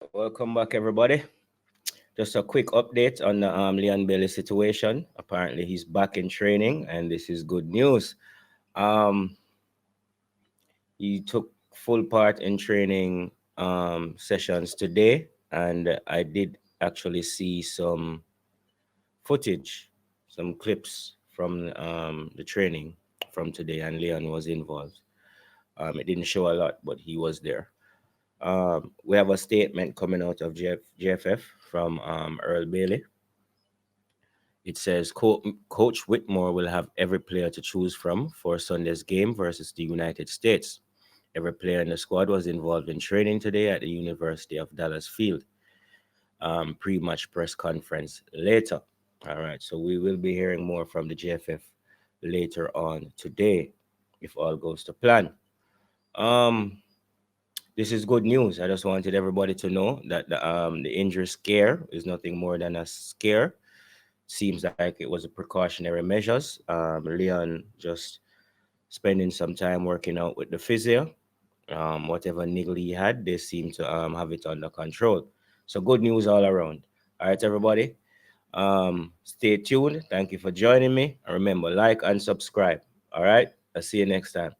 Welcome back, everybody. Just a quick update on the Leon Bailey situation. Apparently, he's back in training, and this is good news. Um, he took full part in training sessions today, and I did actually see some footage, some clips from the training from today, and Leon was involved. It didn't show a lot, but he was there. We have a statement coming out of GFF from Earl Bailey. It says Coach Whitmore will have every player to choose from for Sunday's game versus the United States. Every player in the squad was involved in training today at the University of Dallas Field. Pre-match press conference later. All right, so we will be hearing more from the GFF later on today, if all goes to plan. Um, this is good news. I just wanted everybody to know that the injury scare is nothing more than a scare. Seems like it was a precautionary measures. Leon just spending some time working out with the physio. Whatever niggle he had, they seem to have it under control. So good news all around. All right, everybody. Stay tuned. Thank you for joining me. And remember, like and subscribe. All right. I'll see you next time.